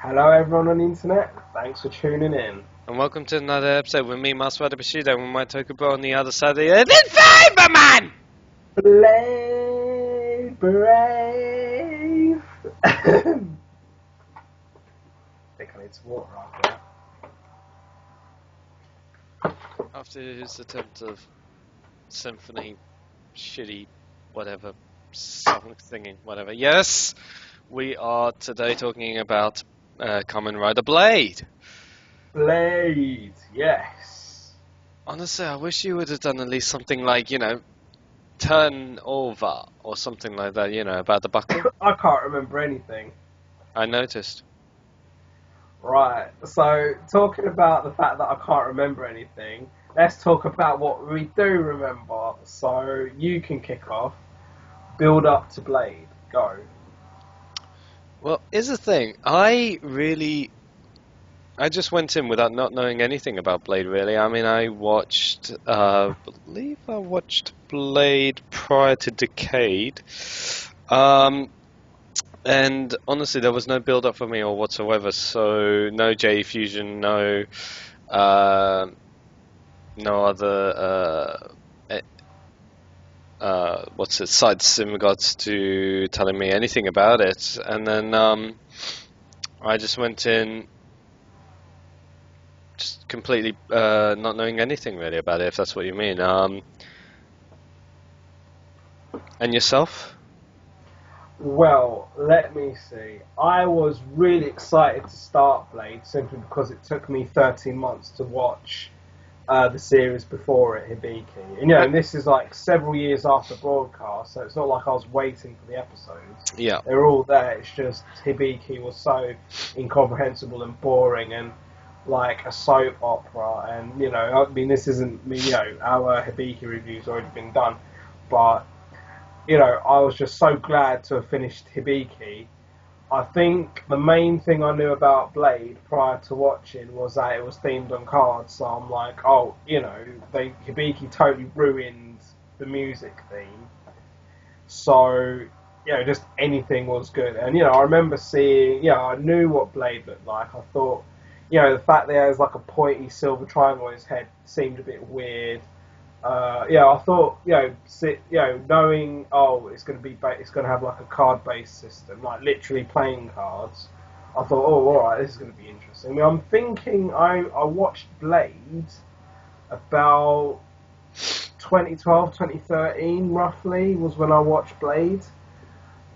Hello everyone on the internet, thanks for tuning in. And welcome to another episode with me, Master Bushido, and my Toku Bro on the other side of the earth. It's Flayvaman! Play brave! I think I need some water after that. After his attempt of symphony, shitty, whatever, song singing, whatever. Yes, we are today talking about Kamen Rider Blade. Blade, yes. Honestly, I wish you would have done at least something like, turn over or something like that, about the buckle. I can't remember anything. I noticed. Right, so talking about the fact that I can't remember anything, let's talk about what we do remember. So you can kick off, build up to Blade, go. Well, here's the thing. I just went in without not knowing anything about Blade, really. I mean, I believe I watched Blade prior to Decade. And honestly, there was no build-up for me or whatsoever. So, no J Fusion, no other, sites in regards to telling me anything about it. And then, I just went in just completely not knowing anything really about it, if that's what you mean. And yourself? Well, let me see. I was really excited to start Blade simply because it took me 13 months to watch the series before it, Hibiki. And this is like several years after broadcast, so it's not like I was waiting for the episodes. Yeah. They're all there. It's just Hibiki was so incomprehensible and boring and like a soap opera. And, I mean, this isn't me, our Hibiki review's already been done, but I was just so glad to have finished Hibiki. I think the main thing I knew about Blade prior to watching was that it was themed on cards, so I'm like, Hibiki totally ruined the music theme. So, just anything was good. And, I remember seeing, I knew what Blade looked like. I thought, the fact that he has like a pointy silver triangle on his head seemed a bit weird. I thought, knowing, it's going to have like a card-based system, like literally playing cards. I thought, alright, this is going to be interesting. I mean, I'm thinking, I watched Blade about 2012, 2013, roughly, was when I watched Blade.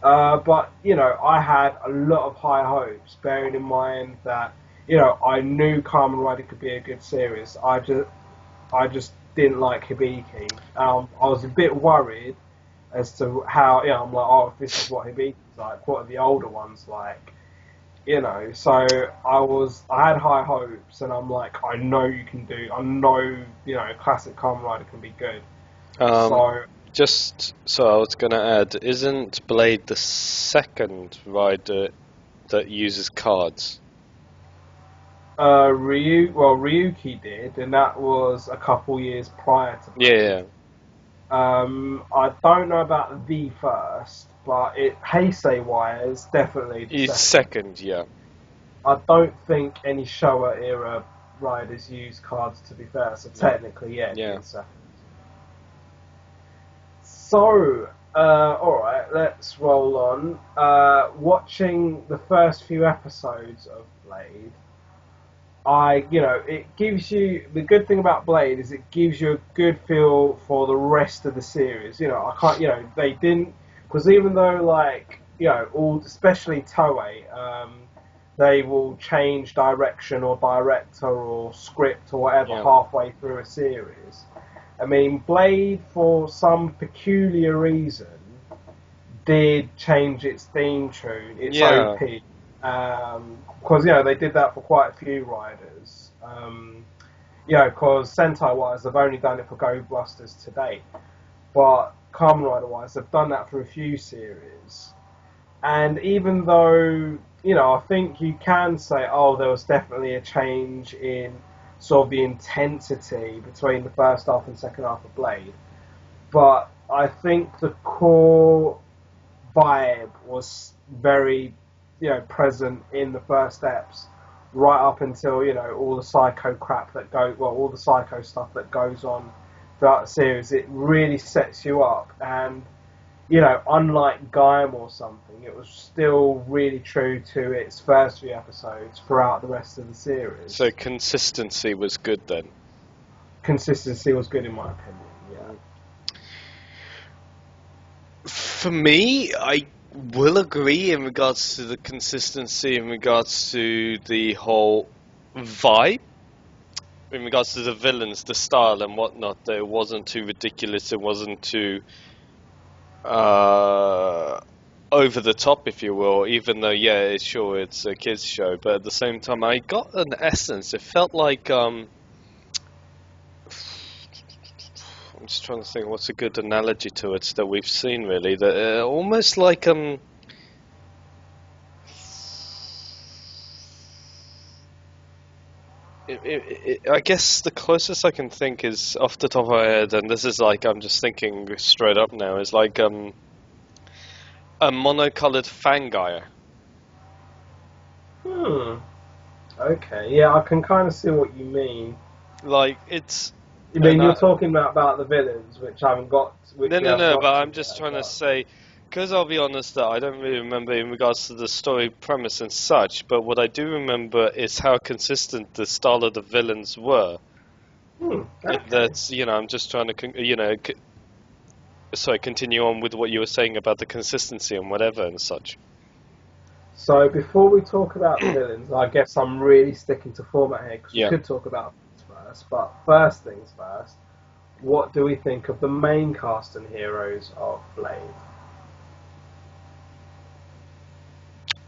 But, I had a lot of high hopes, bearing in mind that, I knew Kamen Rider could be a good series. I just didn't like Hibiki. I was a bit worried as to how, I'm like, if this is what Hibiki's like, what are the older ones like? So I had high hopes, and I'm like, I know you can do, classic Kamen Rider can be good. Just so I was going to add, isn't Blade the second rider that uses cards? Ryuki did, and that was a couple years prior to Blade. Yeah. I don't know about the first, but Heisei-wise, definitely the second, yeah. I don't think any Showa era riders use cards, to be fair, so technically, yeah. Second. So, alright, let's roll on. Watching the first few episodes of Blade, it gives you, the good thing about Blade is it gives you a good feel for the rest of the series. They didn't, because even though, especially Toei, they will change direction or director or script or whatever halfway through a series. I mean, Blade, for some peculiar reason, did change its theme tune, its OP. Because they did that for quite a few riders. Because Sentai-wise, they've only done it for Go Blasters to date, but Kamen Rider-wise, they've done that for a few series. And even though I think you can say, there was definitely a change in sort of the intensity between the first half and second half of Blade, but I think the core vibe was very present in the first steps, right up until all the psycho crap that all the psycho stuff that goes on throughout the series. It really sets you up, and unlike Gaim or something, it was still really true to its first few episodes throughout the rest of the series. So consistency was good then? Consistency was good in my opinion, yeah. For me, I will agree in regards to the consistency, in regards to the whole vibe, in regards to the villains, the style and whatnot. That it wasn't too ridiculous, it wasn't too over the top, if you will, even though, yeah, sure, it's a kids show, but at the same time, I got an essence. It felt like, I'm just trying to think what's a good analogy to it that we've seen, really, that almost like, I guess the closest I can think is, off the top of my head, and this is like, I'm just thinking straight up now, is like, a monocolored Fangire. Okay, yeah, I can kind of see what you mean. Like, it's... You mean you're talking about the villains, which I haven't got... No, but I'm just trying to say... Because I'll be honest, that I don't really remember in regards to the story premise and such, but what I do remember is how consistent the style of the villains were. Okay. That's, I'm just trying to, sorry, continue on with what you were saying about the consistency and whatever and such. So before we talk about the villains, I guess I'm really sticking to format here, because we could talk about this first, but first things first, what do we think of the main cast and heroes of Blade?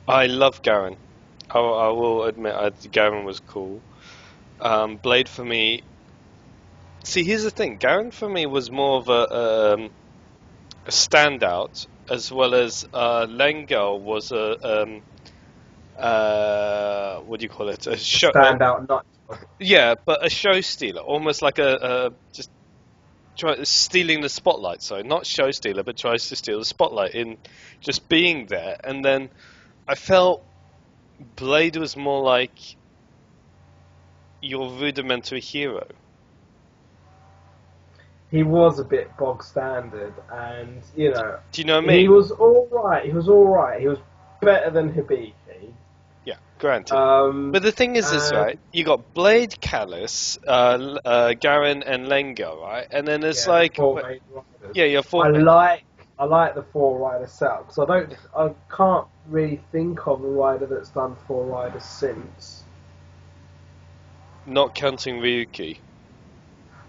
I love Garen. I will admit, Garen was cool. Blade for me... See, here's the thing. Garen for me was more of a standout, as well as Lengel was what do you call it? A show, standout nut. Yeah, but a show stealer, almost like just stealing the spotlight. So not show stealer, but tries to steal the spotlight in just being there. And then I felt Blade was more like your rudimentary hero. He was a bit bog standard, and Do you know what I mean? He was all right. He was better than Hibiki. Yeah, granted. But the thing is this, right? You got Blade, Callus, Garen, and Lengo, right? And then it's like, four main riders. Yeah, you're four. I like the four rider setup, because I can't really think of a rider that's done four riders since. Not counting Ryuki.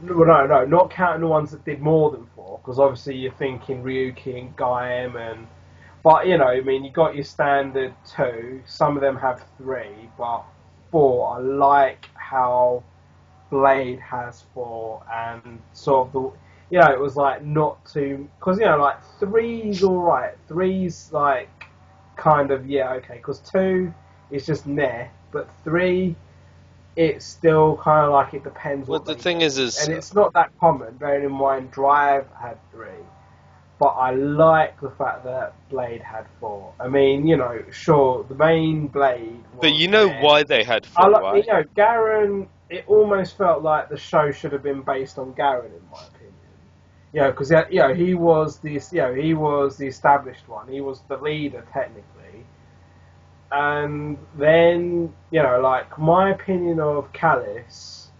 No, not counting the ones that did more than four, because obviously you're thinking Ryuki and Gaim, but you got your standard two. Some of them have three, but four. I like how Blade has four, and sort of it was like not too, because like three's all right. Three's like kind of okay, because two is just meh, but three, it's still kind of like it depends. Well, the thing is, and it's not that common. Bearing in mind, Drive had three, but I like the fact that Blade had four. I mean, sure, the main Blade. But why they had four, right? Garen. It almost felt like the show should have been based on Garen, in my opinion. Because he was the established one. He was the leader technically. And then, my opinion of Callus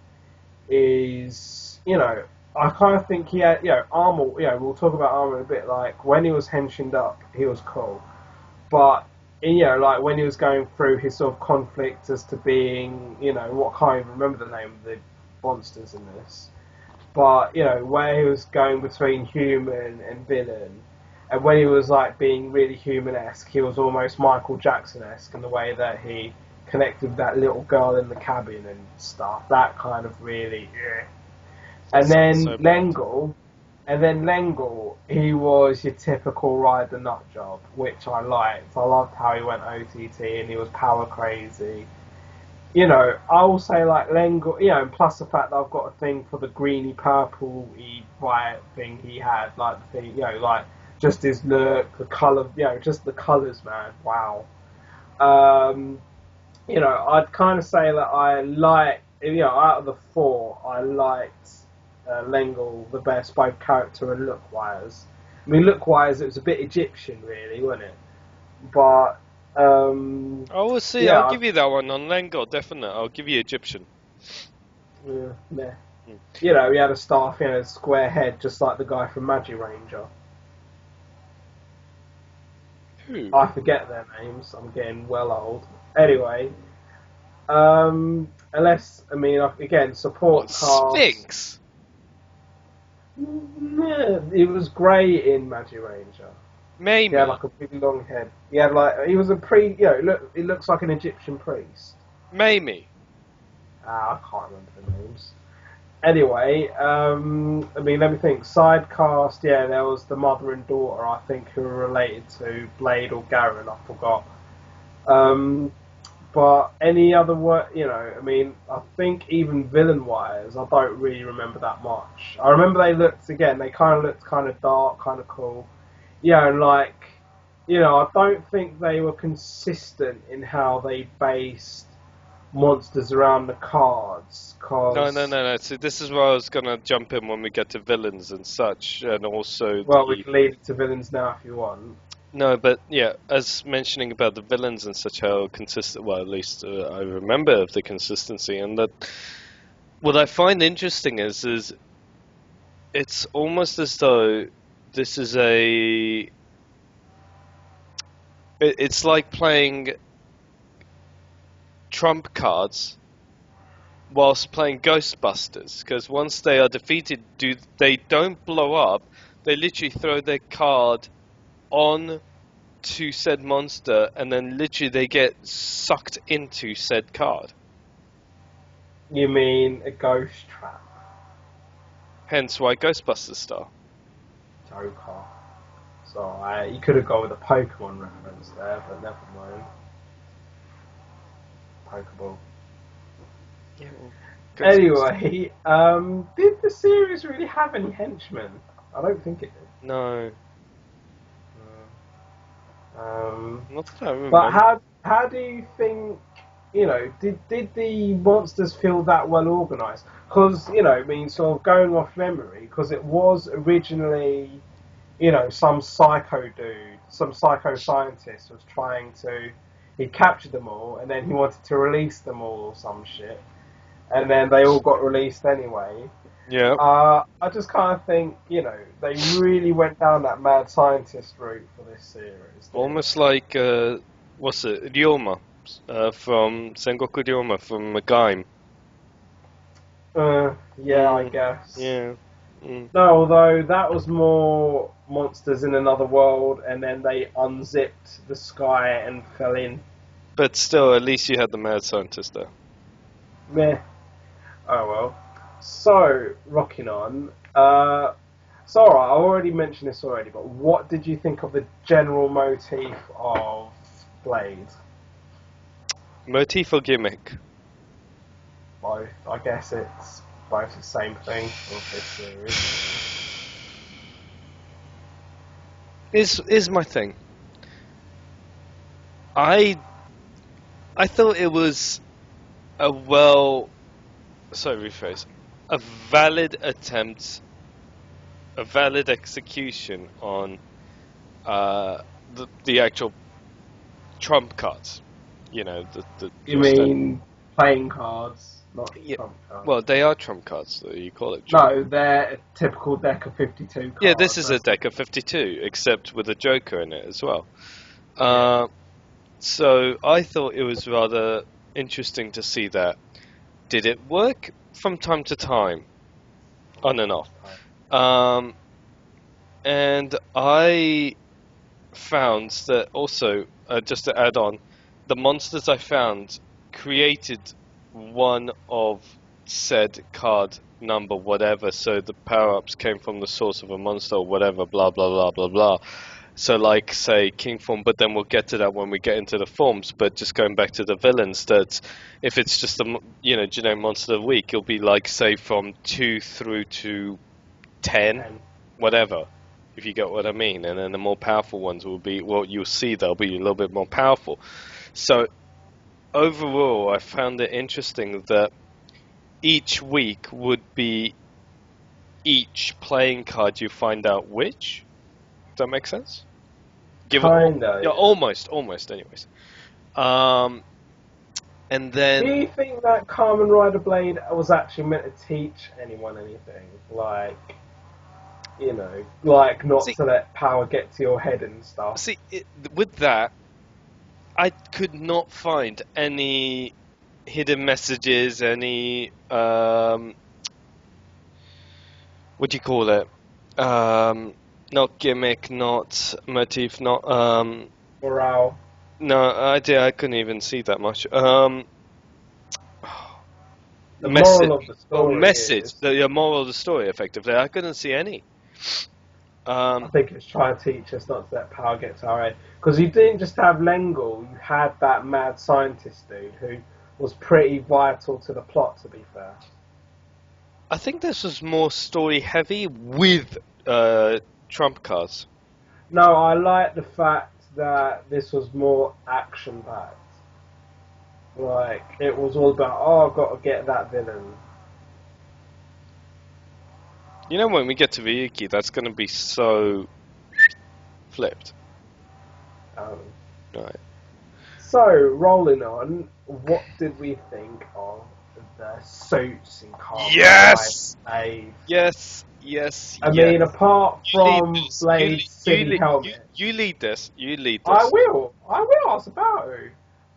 is, I kind of think he had, armor, we'll talk about armor in a bit, like, when he was henshined up, he was cool. But, when he was going through his sort of conflict as to being, what I can't even remember the name of the monsters in this. But, where he was going between human and villain, and when he was like being really human-esque, he was almost Michael Jackson-esque in the way that he connected with that little girl in the cabin and stuff. That kind of really, And then Lengel, he was your typical rider nut job, which I liked. I loved how he went OTT and he was power crazy. I will say like Lengel, and plus the fact that I've got a thing for the greeny purple-y white thing he had, like the thing, like just his look, the colour, just the colours, man, wow. You know, I'd kind of say that I like, you know, out of the four, I liked Lengel the best, both character and look-wise. I mean, look-wise, it was a bit Egyptian, really, wasn't it? But, I will see. yeah, I'll give you that one on Lengo, definitely. I'll give you Egyptian. yeah. Hmm. You know, he had a staff, you know, a square head, just like the guy from Magic Ranger. Who? I forget their names. I'm getting well old. Anyway, unless, I mean, again, support What, cast. Sphinx? Yeah, it was grey in Magic Ranger. Mamie? He had like a big long head. He had like, he was a you know, he looks like an Egyptian priest. Mamie? I can't remember the names. Anyway, I mean, let me think. Side cast, yeah, there was the mother and daughter, I think, who were related to Blade or Garen, I forgot. But any other work, you know, I mean, I think even villain-wise, I don't really remember that much. I remember they looked, again, they kind of looked kind of dark, kind of cool. Yeah, and like, you know, I don't think they were consistent in how they based monsters around the cards. No. See, this is where I was gonna jump in when we get to villains and such, and also Well, we can lead it to villains now if you want. No, but yeah, as mentioning about the villains and such, how consistent. Well, at least I remember of the consistency, and that what I find interesting is it's almost as though this is it's like playing trump cards whilst playing Ghostbusters, because once they are defeated, they don't blow up. They literally throw their card on to said monster, and then literally they get sucked into said card. You mean a ghost trap? Hence why Ghostbusters style. Joker. So you could have gone with a Pokemon reference there, but never mind. Pokeball. Yeah. Anyway, did the series really have any henchmen? I don't think it did. No. Not that I remember. But how do you think, you know, did the monsters feel that well organised? Because, you know, I mean, sort of going off memory, because it was originally, you know, some psycho dude, some psycho scientist was trying to, he captured them all, and then he wanted to release them all or some shit, and then they all got released anyway. Yeah. I just kind of think, you know, they really went down that mad scientist route for this series. Almost like, what's it, Ryoma, from Sengoku Ryoma, from Gaim. Yeah, I guess. Yeah. No, although that was more monsters in another world, and then they unzipped the sky and fell in. But still, at least you had the mad scientist there. Meh. Oh well. So, rocking on. So, alright, I already mentioned this already, but what did you think of the general motif of Blade? Motif or gimmick? Both. I guess it's both the same thing with this series. Is my thing. I thought it was a a valid attempt, a valid execution on the actual trump cards. You know, You mean playing cards, not trump cards? Well, they are trump cards, so you call it trump. No, they're a typical deck of 52 cards. Yeah, this is a deck of 52, except with a Joker in it as well. So I thought it was rather interesting to see that. Did it work? From time to time, on and off. And I found that also, just to add on, the monsters I found created one of said card number whatever, so the power-ups came from the source of a monster or whatever, blah blah blah blah blah. So like, say, King form, but then we'll get to that when we get into the forms, but just going back to the villains, that if it's just a, you know, generic monster of the week, it'll be like, say, from 2 through to 10, whatever, if you get what I mean, and then the more powerful ones will be, well, you'll see they'll be a little bit more powerful. So overall, I found it interesting that each week would be each playing card you find out which. Does that make sense? Kinda. Yeah, almost, anyways. And Do then you think that Kamen Rider Blade was actually meant to teach anyone anything? Like, you know, like not to let power get to your head and stuff. see with that, I could not find any hidden messages, any what do you call it? Not gimmick, not motif, not Morale. no, I couldn't even see that much. The Message. moral of the story Message. is, The moral of the story, effectively. I couldn't see any. I think it's trying to teach us not to let power get to our head. Because you didn't just have Lengel, you had that mad scientist dude who was pretty vital to the plot, to be fair. I think this was more story heavy with trump cards. No, I like the fact that this was more action packed. Like, it was all about, oh, I've got to get that villain. You know, when we get to Ryuki, that's going to be so flipped. Right. So, rolling on, what did we think of the suits in Kamen Yes! Rider? Yes. I mean, apart from Blade's silly helmet. You lead this. I will. I was about to.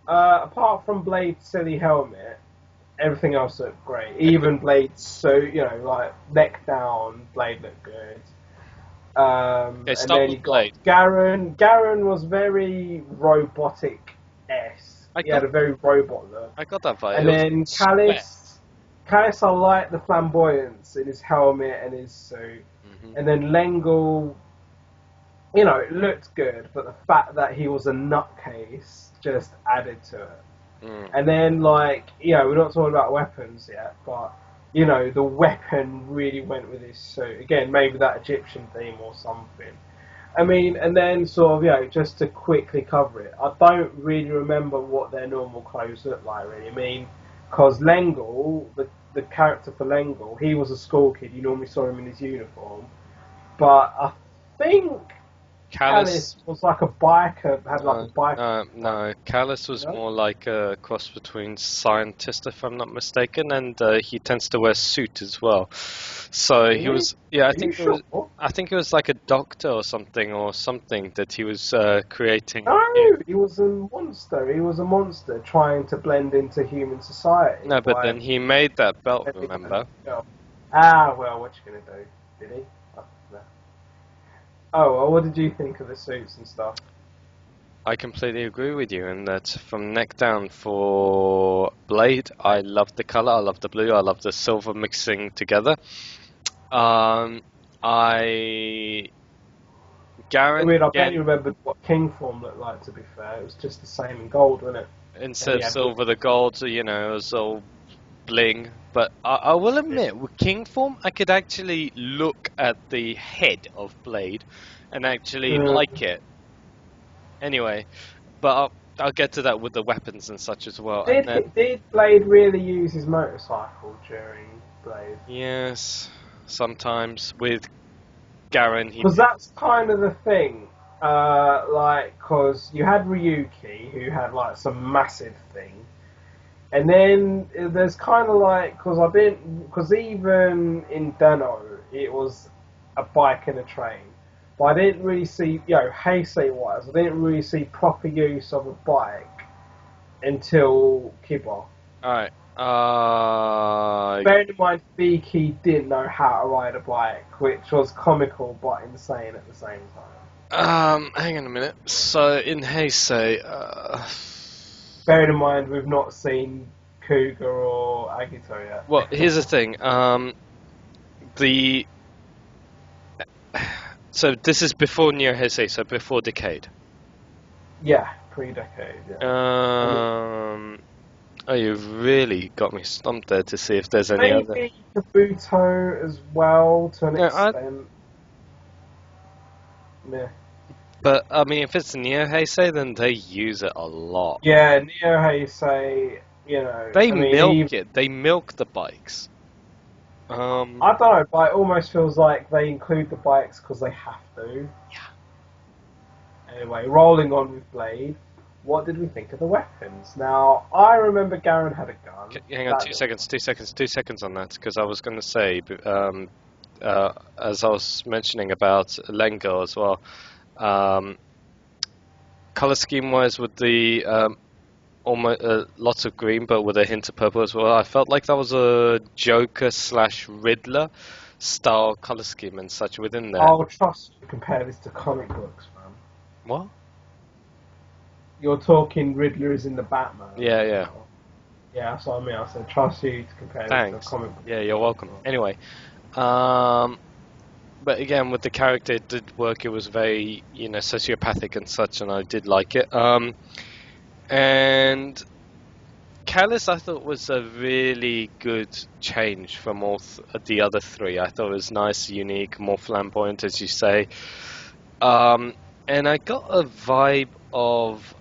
Apart from Blade's silly helmet, everything else looked great. Even Blade's suit, you know, like neck down, Blade looked good. And then you got Blade. Garen. Garen was very robotic-esque. He had a very robot look. I got that vibe. And then Callis, I like the flamboyance in his helmet and his suit. Mm-hmm. And then Lengel, you know, it looked good, but the fact that he was a nutcase just added to it. Mm. And then, like, you know, we're not talking about weapons yet, but, you know, the weapon really went with his suit. Again, maybe that Egyptian theme or something. I mean, and then sort of, you know, just to quickly cover it, I don't really remember what their normal clothes look like, really. I mean, because Lengel, the character for Lengel, he was a school kid. You normally saw him in his uniform. But I think Callis was like a biker, had like a biker. No, Callis was more like a cross between scientist, if I'm not mistaken, and he tends to wear suit as well. So really? He was, I think it was like a doctor or something that he was creating. No, he was a monster. He was a monster trying to blend into human society. No, but then he made that belt, remember? Ah, well, what you gonna do? Did he? Oh, well, what did you think of the suits and stuff? I completely agree with you in that from neck down for Blade, I love the colour, I love the blue, I love the silver mixing together. Garen... I barely remembered what King form looked like, to be fair. It was just the same in gold, wasn't it? Instead of silver, the gold, you know, it was all bling. But I will admit, with King form, I could actually look at the head of Blade and actually like it. Anyway, but I'll get to that with the weapons and such as well. Did Blade really use his motorcycle during Blade? Yes, sometimes with Garen. Because that's kind of the thing. Because you had Ryuki, who had like some massive thing. And then there's kind of like, because even in Deno, it was a bike and a train. But I didn't really see, you know, Heisei-wise, I didn't really see proper use of a bike until Kiba. Alright. Bearing in mind, Biki didn't know how to ride a bike, which was comical but insane at the same time. Hang on a minute. So, in Heisei, bearing in mind, we've not seen Kuga or Agito yet. Well, here's the thing. So this is before Neo Heisei, so before Decade. Yeah, pre-Decade. Yeah. Oh, you've really got me stumped there to see if there's any other. Maybe Kabuto as well, to an extent. Yeah. But I mean, if it's Neo Heisei, then they use it a lot. Yeah, Neo Heisei, you know, They I mean, milk it. They milk the bikes. I don't know, but it almost feels like they include the bikes because they have to. Yeah. Anyway, rolling on with Blade, what did we think of the weapons? Now, I remember Garen had a gun. Hang on, 2 seconds on that, because I was going to say, as I was mentioning about Lengo as well, color scheme wise with the almost lots of green, but with a hint of purple as well. I felt like that was a Joker / Riddler style color scheme and such within there. I'll trust you to compare this to comic books, man. What? You're talking Riddler is in the Batman. Yeah. Yeah, that's what I mean. I said trust you to compare this to a comic book. Yeah, you're welcome. Anyway, but again, with the character, it did work. It was very, sociopathic and such, and I did like it. And Callus, I thought, was a really good change from all the other three. I thought it was nice, unique, more flamboyant, as you say. And I got a vibe of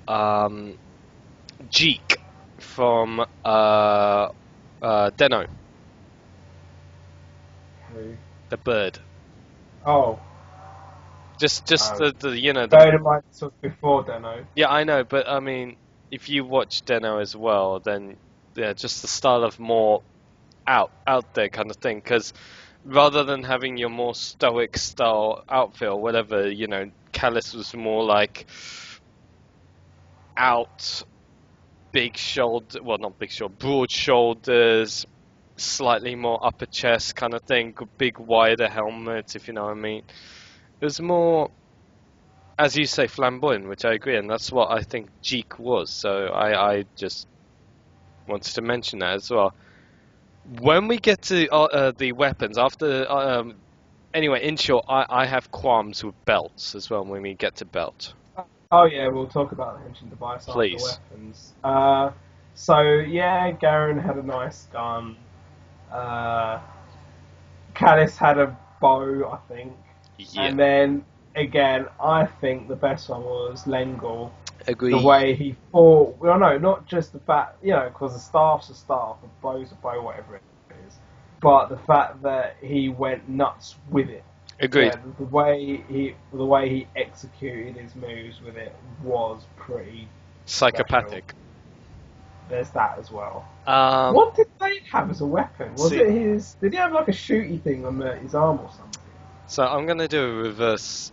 Jeek from Deno, Who? the bird. Oh. Just the Bear in mind this was before Deno. Yeah, I know, but I mean, if you watch Deno as well, then yeah, just the style of more out there kind of thing. Because rather than having your more stoic style outfit or whatever, Callus was more like out, big shoulder, well, not big shoulder, broad shoulders, slightly more upper chest kind of thing, big wider helmet, if you know what I mean. It was more, as you say, flamboyant, which I agree, and that's what I think Jeek was. So I just wanted to mention that as well. When we get to the weapons, after anyway, in short, I have qualms with belts as well when we get to belt. Oh yeah, we'll talk about the hinging device Please. after weapons. So yeah, Garen had a nice gun. Callus had a bow, I think. Yeah. And then again, I think the best one was Lengel. Agree. The way he fought. Well, no, not just the fact, because the staff's a staff, a bow's a bow, whatever it is. But the fact that he went nuts with it. Agreed. Yeah, the way he executed his moves with it was pretty psychopathic. special. There's that as well. Um, What did Blade have as a weapon? Was see- it his? Did he have like a shooty thing on his arm or something? So I'm going to do a reverse.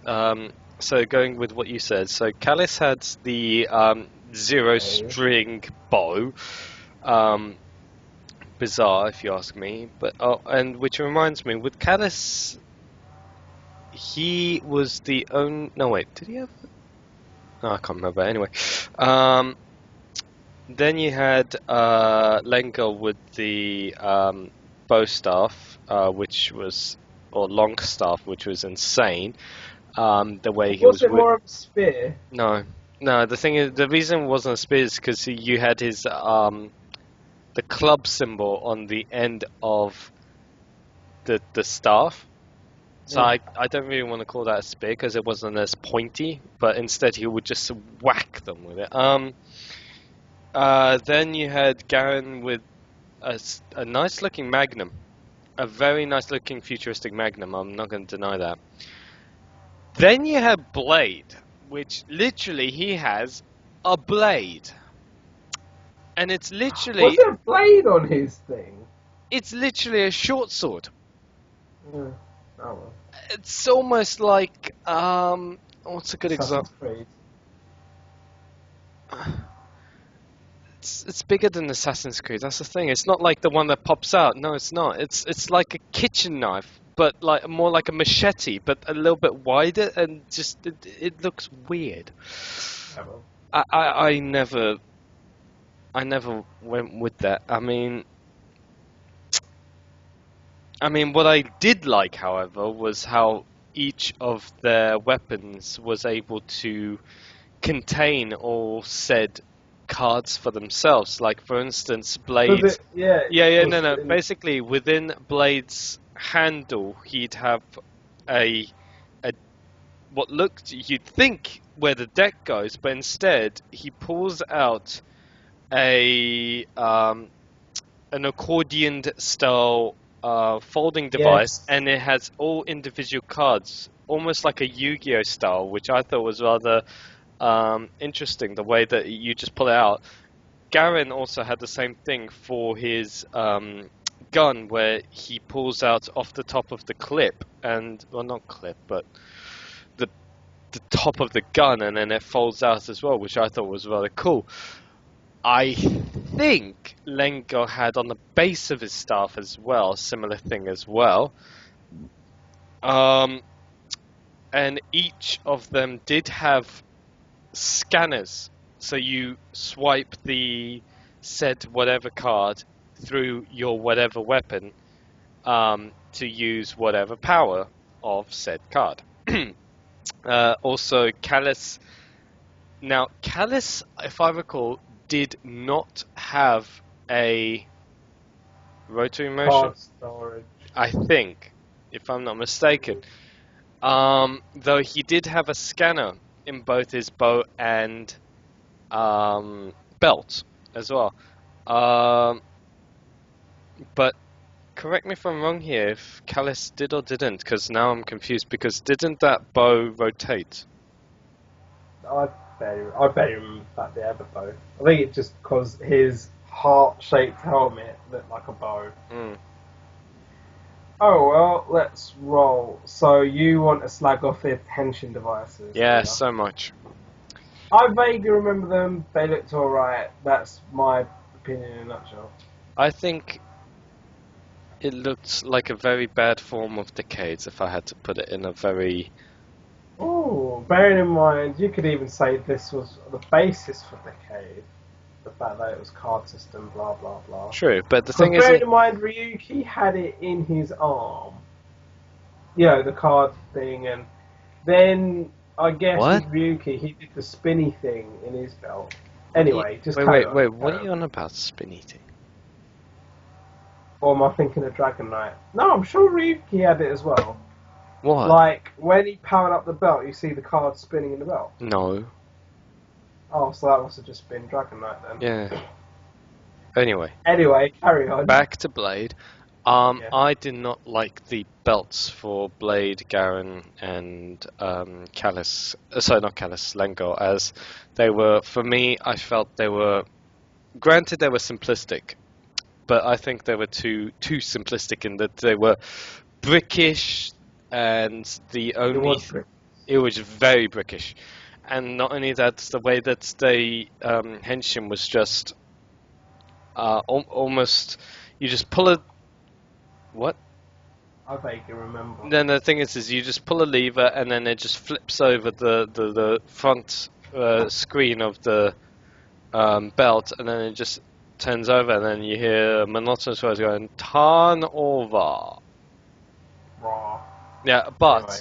So going with what you said. So Callus had the zero string bow. Bizarre, if you ask me. But and which reminds me, with Callus, he was the only. No, wait, did he have? Oh, I can't remember. Anyway, then you had Lengo with the bow staff, which was, or long staff, which was insane. The way he was. Was it more of a spear? No. The thing is, the reason it wasn't a spear is because you had his the club symbol on the end of the staff. So I don't really want to call that a spear because it wasn't as pointy, but instead he would just whack them with it. Then you had Garen with a nice looking magnum, a very nice looking futuristic magnum. I'm not going to deny that. Then you have Blade, which literally he has a blade, and it's literally Was there a blade on his thing? It's literally a short sword. Yeah. Oh well. It's almost like what's a good example? It's bigger than Assassin's Creed. That's the thing. It's not like the one that pops out. No, it's not. It's like a kitchen knife, but like more like a machete, but a little bit wider, and just it looks weird. Yeah, well. I never went with that. I mean, what I did like, however, was how each of their weapons was able to contain all said cards for themselves. Like, for instance, Blade. No. Basically, within Blade's handle, he'd have a what looked, you'd think where the deck goes, but instead he pulls out an accordion style folding device, Yes. and it has all individual cards, almost like a Yu-Gi-Oh style, which I thought was rather interesting, the way that you just pull it out. Garen also had the same thing for his gun, where he pulls out off the top of the clip, and, well, not clip, but the top of the gun, and then it folds out as well, which I thought was rather cool. I think Lengo had on the base of his staff as well, a similar thing as well. And each of them did have scanners, so you swipe the said whatever card through your whatever weapon to use whatever power of said card. Also, Callus. Now, Callus, if I recall, did not have a rotary motion. Card storage. I think, if I'm not mistaken. Though he did have a scanner in both his bow and belt as well. But correct me if I'm wrong here, if Callus did or didn't, because now I'm confused, because didn't that bow rotate? I barely remember that they had a bow. I think it's just because his heart-shaped helmet looked like a bow. Mm. Oh well, let's roll. So you want to slag off their tension devices? Yeah, so much. I vaguely remember them. They looked alright. That's my opinion in a nutshell. I think it looked like a very bad form of Decades, if I had to put it in a very... Oh, bearing in mind, you could even say this was the basis for Decade. The fact that it was card system, blah blah blah. True, but the thing is... bearing in mind, Ryuki had it in his arm. You know, the card thing, and then I guess What? with Ryuki, he did the spinny thing in his belt. Anyway, just Wait, carry on. what are you on about, spinny thing? Or am I thinking of Dragon Knight? No, I'm sure Ryuki had it as well. What? Like, when he powered up the belt, you see the card spinning in the belt. No. Oh, so that must have just been Dragon Knight then. Yeah. Anyway, Carry on. back to Blade. Yeah. I did not like the belts for Blade, Garen, and Callus. Sorry, not Callus, Lengo, as they were, for me, I felt they were, granted they were simplistic, but I think they were too simplistic in that they were brickish, and the only... It was very brickish. And not only that, the way that the henshin was just almost, you just pull a... What? I vaguely remember. Then the thing is you just pull a lever and then it just flips over the front screen of the belt, and then it just turns over, and then you hear monotonous words going, "Turn over." Raw. Yeah, but... Anyway.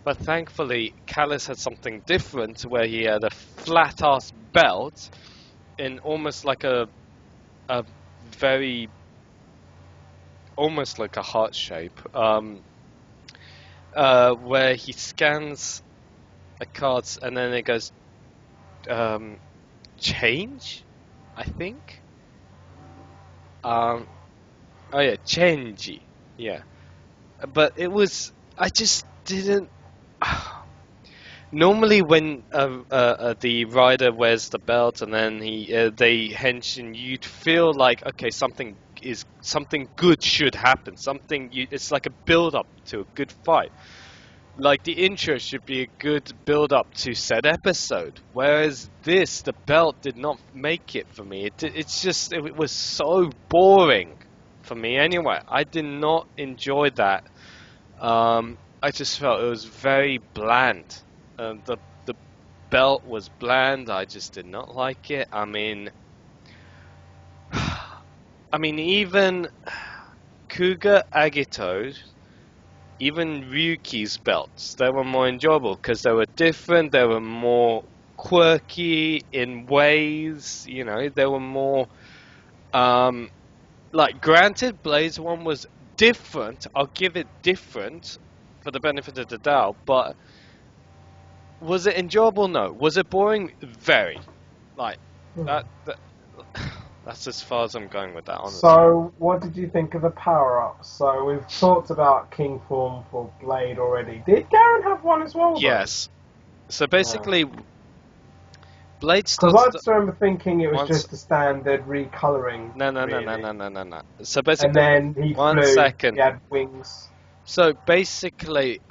But thankfully, Callus had something different, where he had a flat-ass belt in almost like a very, almost like a heart shape, where he scans the cards and then it goes change, I think. Oh yeah, changey, yeah. But it was, I just didn't. Normally, when the rider wears the belt and then they henshin, you'd feel like, okay, something good should happen. It's like a build up to a good fight. Like the intro should be a good build up to said episode. Whereas this, the belt did not make it for me. It was so boring for me. Anyway, I did not enjoy that. I just felt it was very bland. The belt was bland. I just did not like it. I mean, even Kuga Agito's, even Ryuki's belts, they were more enjoyable because they were different. They were more quirky in ways. You know, they were more like. Granted, Blade's one was different. I'll give it different for the benefit of the doubt, but Was it enjoyable? No. Was it boring? Very. Like that that's as far as I'm going with that, honestly. So, what did you think of the power-ups? So, we've talked about King Form for Blade already. Did Garen have one as well, though? Yes. So basically, Blade Because starts... I just remember thinking it was once- just a standard recolouring. No. So basically... And then he one flew, second. he had wings. So basically,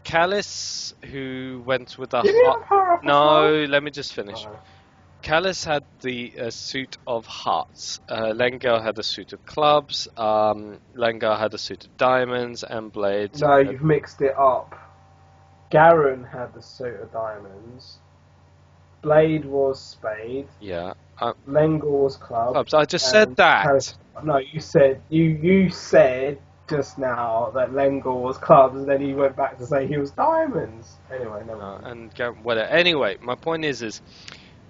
Callus, who went with the... Did he have a power-up as No, well? let me just finish. Oh. Callus had the suit of hearts. Lengar had a suit of clubs. Lengar had a suit of diamonds, and Blade. No, you've mixed it up. Garen had the suit of diamonds. Blade was spade. Yeah. Lengar was Clubs. I just said that. No, you said you said just now that Lengar was clubs, and then you went back to say he was diamonds. Anyway, never mind. And Garen, whatever. Anyway, my point is,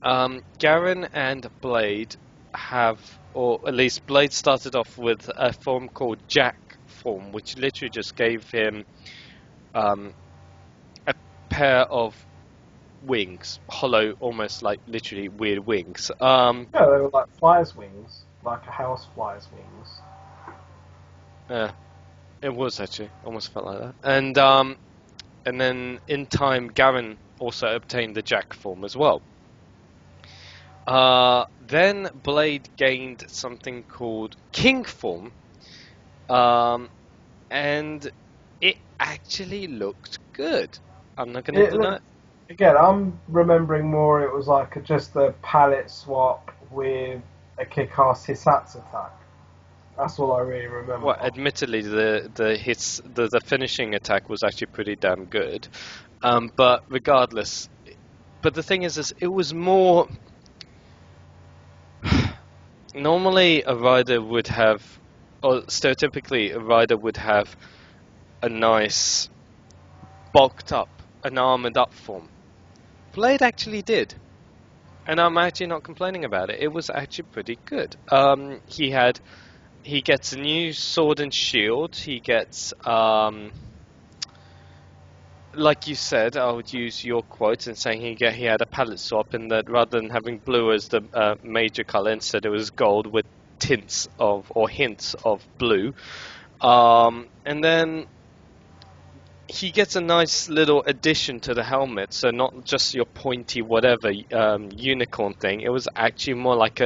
Garen and Blade have, or at least Blade started off with a form called Jack form, which literally just gave him a pair of wings, hollow, almost like literally weird wings. Yeah, they were like fly's wings, like a house fly's wings. Yeah, it was actually almost felt like that. And then in time, Garen also obtained the Jack form as well. Then Blade gained something called King form, and it actually looked good. I'm not going to deny it. Again, I'm remembering more it was like just a palette swap with a kick-ass Hisatsu attack. That's all I really remember. Well, admittedly, the finishing attack was actually pretty damn good. But regardless, but the thing is it was more... Normally, a rider would have, or stereotypically, a rider would have a nice, bulked up, an armored up form. Blade actually did, and I'm actually not complaining about it. It was actually pretty good. He gets a new sword and shield. He gets, like you said, I would use your quote in saying he had a palette swap, in that rather than having blue as the major color, instead it was gold with hints of blue. And then he gets a nice little addition to the helmet, so not just your pointy whatever unicorn thing. It was actually more like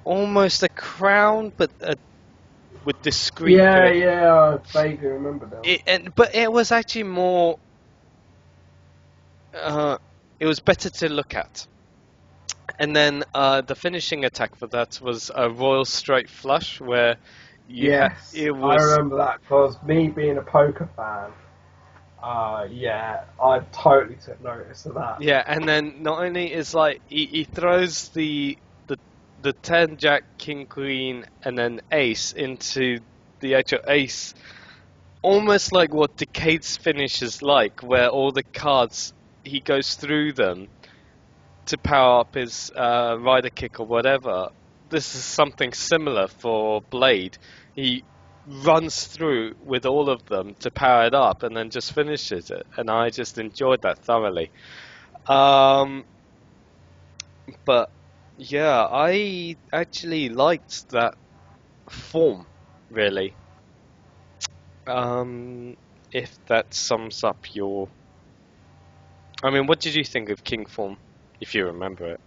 almost a crown, but with discreet. Yeah, I vaguely remember that. But it was actually more. It was better to look at. And then the finishing attack for that was a Royal Straight Flush, where Yes, it was. I remember that because me being a poker fan. Yeah, I totally took notice of that. Yeah, and then not only is like he throws the 10 Jack King Queen and then Ace into the actual Ace, almost like what Decade's finish is like, where all the cards he goes through them to power up his rider kick or whatever. This is something similar for Blade. He runs through with all of them to power it up and then just finishes it, and I just enjoyed that thoroughly. But yeah, I actually liked that form, really. If that sums up your... I mean, what did you think of King form, if you remember it?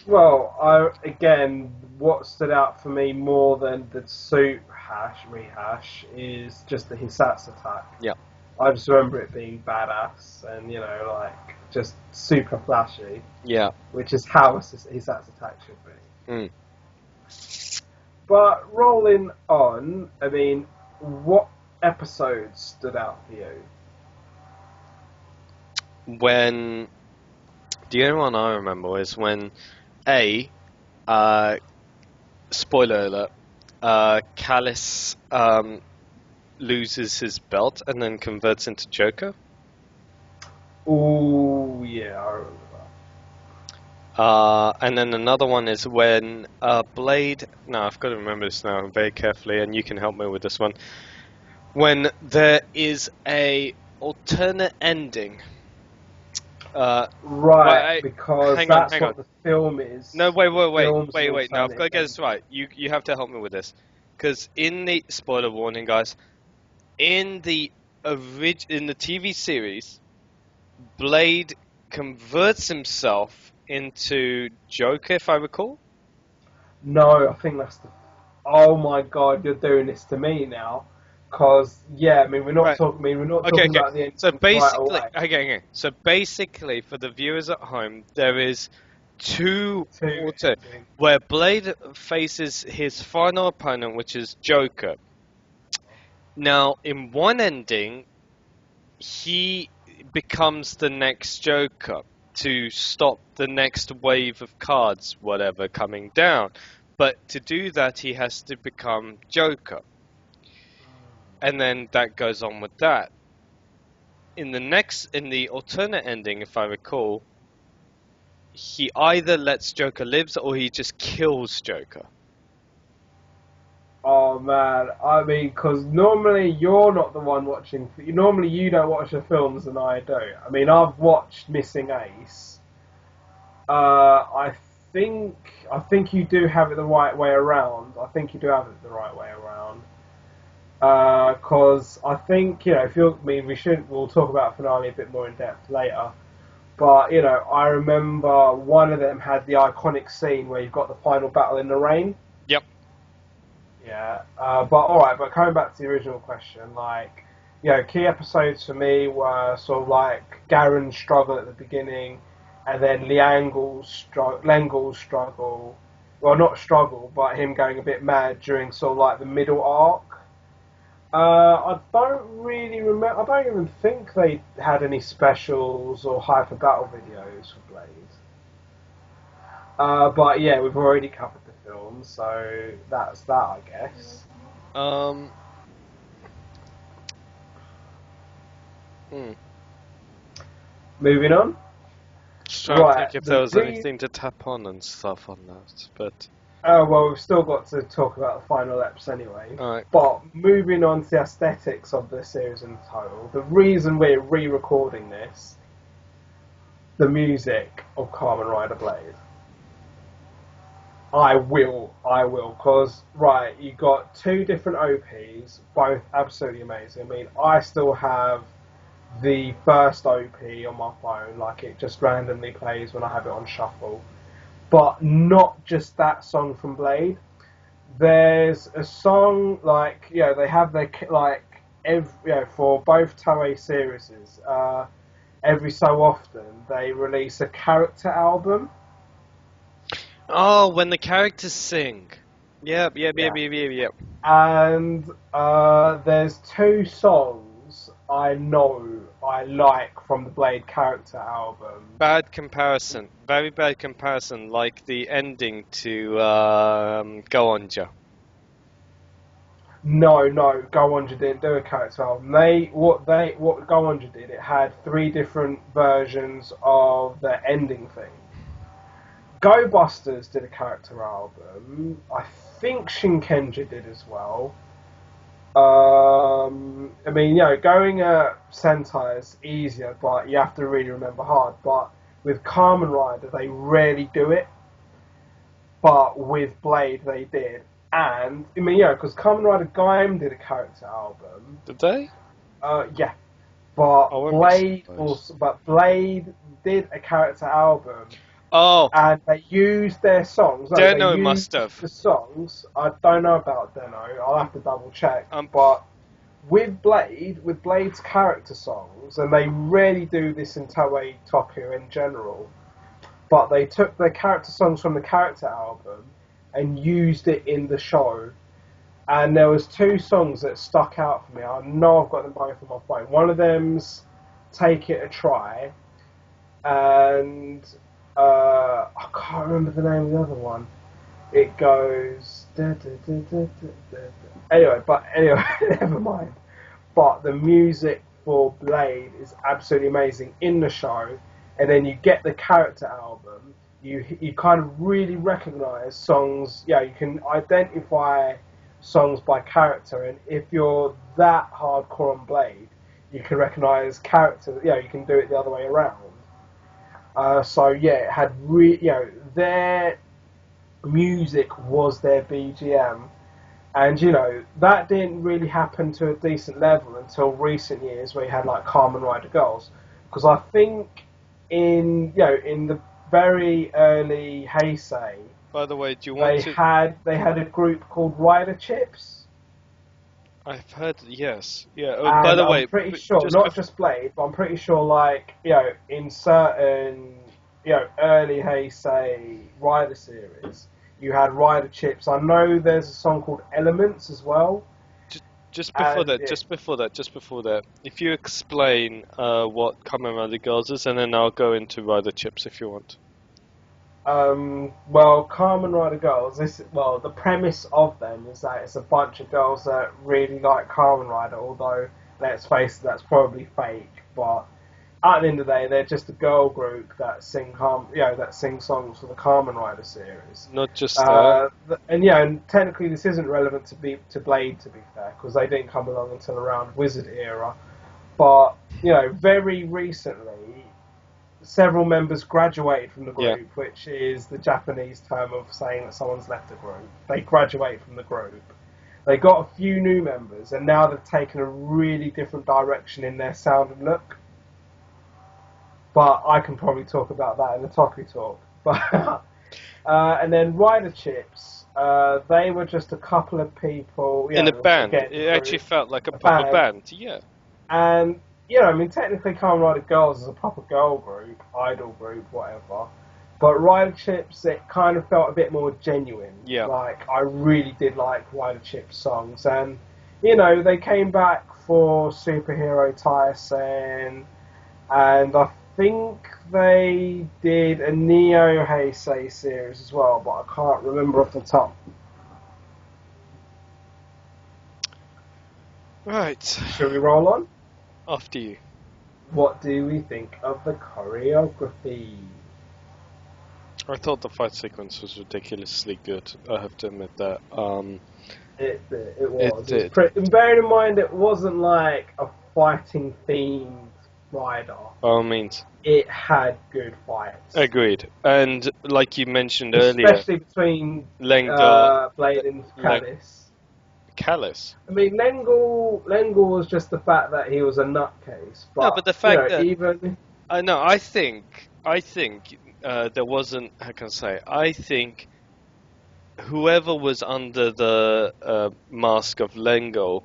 Well, again, what stood out for me more than the suit rehash is just the Hisatsu attack. Yeah. I just remember it being badass and, like, just super flashy. Yeah. Which is how a Hisatsu attack should be. Mm. But rolling on, I mean, what episodes stood out for you? When... The only one I remember is when spoiler alert, Callus loses his belt and then converts into Joker. Ooh, yeah, I remember that. And then another one is when Blade... No, I've got to remember this now very carefully, and you can help me with this one. When there is a alternate ending. Right, because hang on, that's hang on. what the film is. No, wait. Film's an Now I've got to get alternate this right. You have to help me with this, because in the spoiler warning, guys, in the TV series, Blade converts himself into Joker, if I recall. No, I think that's the. Oh my God, you're doing this to me now. Cause yeah, I mean we're not Right. talking. I mean we're not Okay, talking okay. about the So ending right basically, away. okay. So basically, for the viewers at home, there is two Two alter ending. where Blade faces his final opponent, which is Joker. Now, in one ending, he becomes the next Joker to stop the next wave of cards, whatever, coming down. But to do that, he has to become Joker. And then that goes on with that. In the alternate ending, if I recall, he either lets Joker live or he just kills Joker. Oh man, I mean, because normally you're not the one watching. Normally you don't watch the films, and I do. I mean, I've watched Missing Ace. I think I think you do have it the right way around. I think you do have it the right way around. Because I think if you, I mean, we'll talk about finale a bit more in depth later. But I remember one of them had the iconic scene where you've got the final battle in the rain. Yep. Yeah, but alright, but coming back to the original question, like, key episodes for me were sort of like Garen's struggle at the beginning, and then Lengul's struggle, well, not struggle, but him going a bit mad during sort of like the middle arc. I don't really remember, I don't even think they had any specials or hyper battle videos for Blade. But yeah, we've already covered the film, so that's that, I guess. Um. Hmm. Moving on. Just trying to Right, think if there the was anything to tap on and stuff on that, but well, we've still got to talk about the final eps anyway. alright. But moving on to the aesthetics of the series in total, the reason we're re-recording this, the music of Kamen Rider Blade. I will, because, right, you got two different OPs, both absolutely amazing. I mean, I still have the first OP on my phone, like it just randomly plays when I have it on shuffle. But not just that song from Blade. There's a song, like, they have their, like, for both Toei series, every so often they release a character album. Oh, when the characters sing. Yep. Yeah. And there's two songs I know I like from the Blade character album. Bad comparison. Very bad comparison, like the ending to Go Onja. No, Go Onja didn't do a character album. What Go Onja did, it had three different versions of the ending thing. Go Busters did a character album. I think Shinkenja did as well. I mean, going Sentai is easier, but you have to really remember hard. But with Kamen Rider, they rarely do it. But with Blade, they did. And, I mean, because Kamen Rider Gaim did a character album. Did they? Yeah. But Blade Blade did a character album. Oh, And they used their songs. No, Deno must have. The songs. I don't know about Deno. I'll have to double check. But with Blade's character songs, and they rarely do this in Toei Toku in general, but they took their character songs from the character album and used it in the show. And there was two songs that stuck out for me. I know I've got them both on my phone. One of them's "Take It a Try," and I can't remember the name of the other one. It goes anyway, never mind. But the music for Blade is absolutely amazing in the show, and then you get the character album. You kind of really recognise songs. Yeah, you can identify songs by character, and if you're that hardcore on Blade, you can recognise characters. You know, you can do it the other way around. So yeah, it had their music was their BGM, and that didn't really happen to a decent level until recent years, where you had like Kamen Rider Girls, because I think in the very early Heisei, By the way, do you want to? they had a group called Rider Chips. I've heard, yes. Yeah, And by the I'm way, pretty sure, not just Blade, but I'm pretty sure, like, in certain, early Heisei Rider series, you had Rider Chips. I know there's a song called Elements as well. just before And, that, yeah. just before that, if you explain what Kamen Rider Girls is, and then I'll go into Rider Chips if you want. Well, Kamen Rider Girls, the premise of them is that it's a bunch of girls that really like Kamen Rider, although, let's face it, that's probably fake, but at the end of the day, they're just a girl group that sing songs for the Kamen Rider series. Not just that. And technically this isn't relevant to Blade, to be fair, because they didn't come along until around Wizard era, but, very recently, several members graduated from the group, which is the Japanese term of saying that someone's left the group. They graduate from the group. They got a few new members, and now they've taken a really different direction in their sound and look. But I can probably talk about that in the Toku talk. But and then Rider Chips, they were just a couple of people in a band. Again, it actually felt like a proper band. Yeah. And technically Kamen Rider Girls is a proper girl group, idol group, whatever. But Rider Chips, it kind of felt a bit more genuine. Yeah. Like, I really did like Rider Chips songs. And, they came back for Superhero Taisen. And I think they did a Neo Heisei series as well, but I can't remember off the top. Right. Shall we roll on? After you. What do we think of the choreography? I thought the fight sequence was ridiculously good. I have to admit that. It was. It did. And bearing in mind, it wasn't like a fighting themed rider. By all means. It had good fights. Agreed. And like you mentioned earlier, especially between Blade and Callus. Callus. I mean, Lengel was just the fact that he was a nutcase. But the fact that even I think there wasn't. How can I say? I think whoever was under the mask of Lengel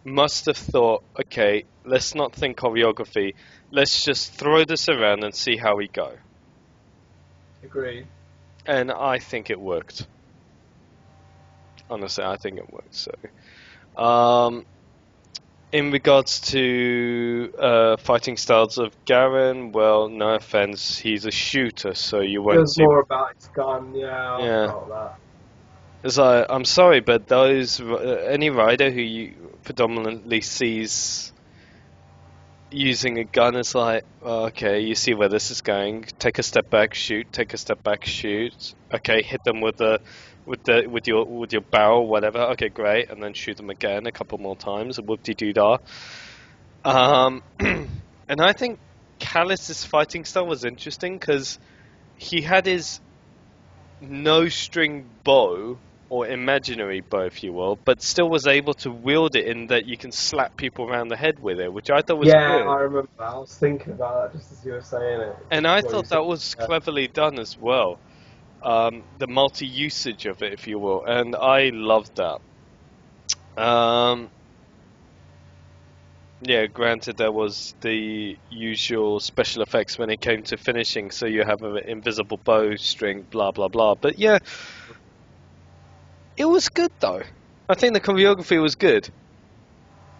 must have thought, okay, let's not think choreography. Let's just throw this around and see how we go. Agreed. And I think it worked. Honestly, I think it worked. So, in regards to fighting styles of Garen, well, no offense, he's a shooter, so you won't. It was more about his gun, I felt that. It's like, I'm sorry, but those any rider who you predominantly sees using a gun is like, okay, you see where this is going. Take a step back, shoot. Take a step back, shoot. Okay, hit them with your barrel, whatever. Okay, great, and then shoot them again a couple more times. Whoop-de-doo-dah. And I think Callus's fighting style was interesting because he had his no-string bow, or imaginary bow, if you will, but still was able to wield it in that you can slap people around the head with it, which I thought was good. Yeah, I remember. I was thinking about that just as you were saying it. And I thought that was cleverly done as well. The multi-usage of it, if you will, and I loved that. Yeah, granted there was the usual special effects when it came to finishing, so you have an invisible bowstring, blah blah blah, but yeah, it was good though. I think the choreography was good.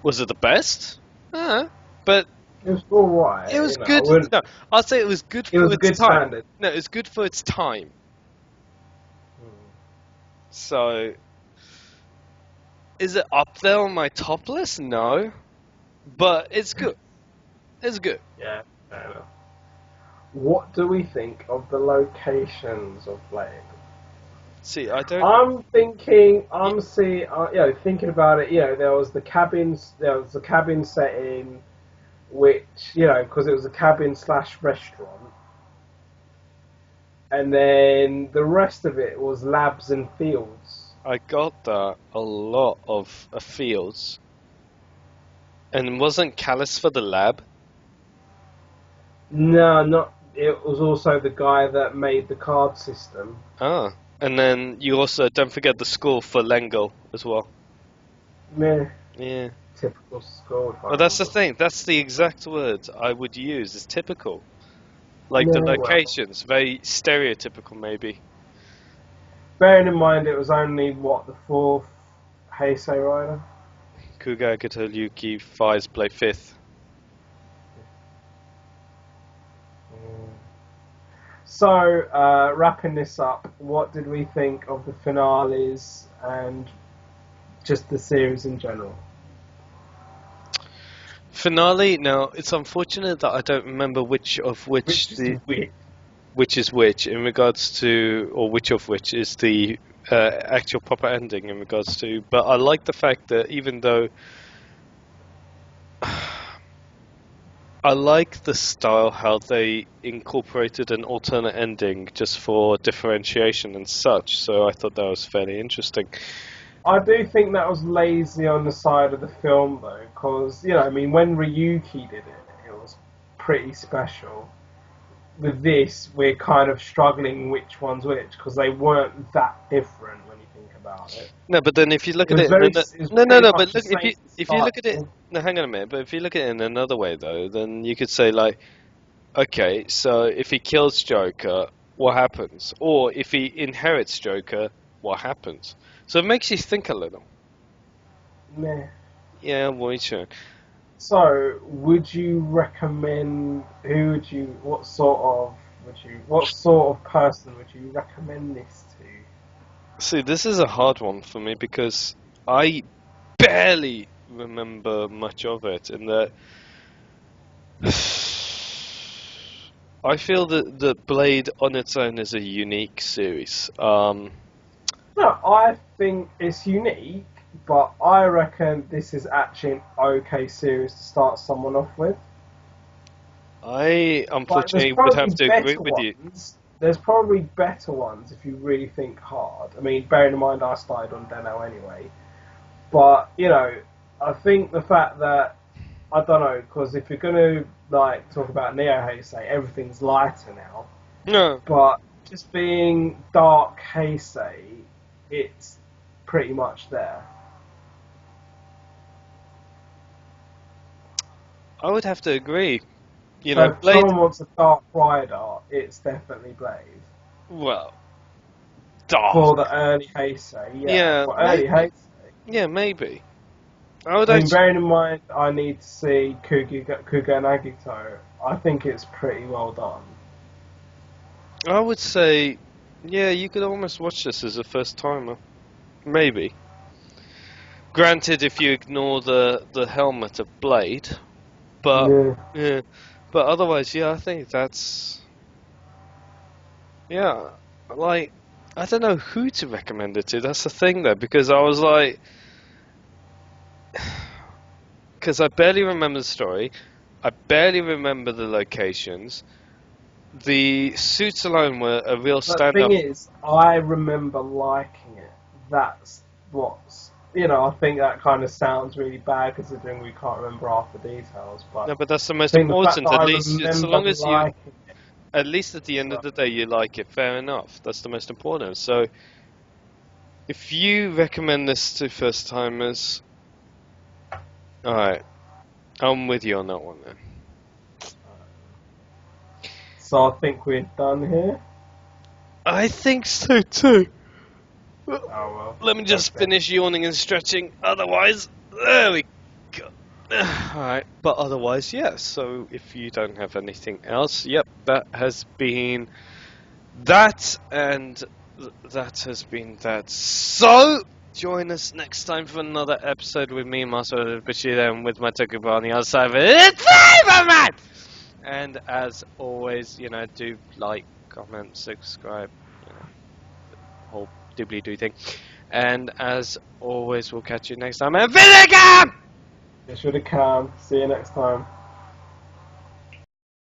Was it the best? But it was alright. It was good. No, I'll say it was good for its time. Standard. No, it was good for its time. So, is it up there on my top list? No. But it's good. It's good. Yeah, fair enough. What do we think of the locations of Blade? See, I don't. I'm thinking about it. There was the cabin setting. which, you know, because it was a cabin slash restaurant. And then the rest of it was labs and fields. I got that a lot of fields. And wasn't Callus for the lab? No, not. It was also the guy that made the card system. Ah. And then you also don't forget the school for Lengo as well. Meh. Yeah. Typical school. Well, that's the thing. That's the exact word I would use. Is typical. Like the Yeah, well. locations, very stereotypical maybe. Bearing in mind it was only, what, the fourth Heisei rider? Kuga Ryuki Fires play fifth. So, wrapping this up, what did we think of the finales and just the series in general? Finale. Now it's unfortunate that I don't remember which is which in regards to, or which of which is the actual proper ending in regards to. But I like the fact that even though I like the style how they incorporated an alternate ending just for differentiation and such. So I thought that was fairly interesting. I do think that was lazy on the side of the film, though, because, you know, I mean, when Ryuki did it, it was pretty special. With this, we're kind of struggling which one's which, because they weren't that different when you think about it. No, but then if you look at it, but look, if you look at it, no, hang on a minute. But if you look at it in another way, though, then you could say like, okay, so if he kills Joker, what happens? Or if he inherits Joker, what happens? So it makes you think a little. Meh. Yeah, well, sure. So, would you recommend? What sort of person would you recommend this to? See, this is a hard one for me because I barely remember much of it, in that I feel that the Blade on its own is a unique series. No, I think it's unique, but I reckon this is actually an okay series to start someone off with. I unfortunately would have to agree with you. There's probably better ones if you really think hard. I mean, bearing in mind I started on Deno anyway. But, you know, I think the fact that, I don't know, because if you're going to, like, talk about Neo Heisei, everything's lighter now. No. But just being dark Heisei, it's pretty much there. I would have to agree. You So know, if Blade. someone wants a dark rider, it's definitely Blade. Well, dark. For the early Heisei, yeah. For early Heisei. Yeah, maybe. I mean, bearing in mind, I need to see Kuga Nagito. I think it's pretty well done. I would say, yeah, you could almost watch this as a first timer. Maybe. Granted, if you ignore the helmet of Blade. But, yeah. But otherwise, yeah, I think that's... Yeah, like, I don't know who to recommend it to. That's the thing, though, because I was like... Because I barely remember the story. I barely remember the locations. The suits alone were a real stand-up. The thing is, I remember liking it. That's what's... You know, I think that kind of sounds really bad considering we can't remember half the details. But no, but that's the most important. At least, as long as you... it, at least at the end of the day, you like it. Fair enough. That's the most important. So, if you recommend this to first timers, alright, I'm with you on that one then. So I think we're done here. I think so too. Oh well. Let me just finish yawning and stretching. Otherwise, there we go. Alright, but otherwise, yes. So if you don't have anything else, yep, that has been that, and that has been that. So join us next time for another episode with me, Master Bushido, and with my Toku Bros on the other side of it. It's Flayvaman! And as always, you know, do like, comment, subscribe, you know, the whole doobly-doo thing. And as always, we'll catch you next time. And Vinegar! Be sure to come. See you next time.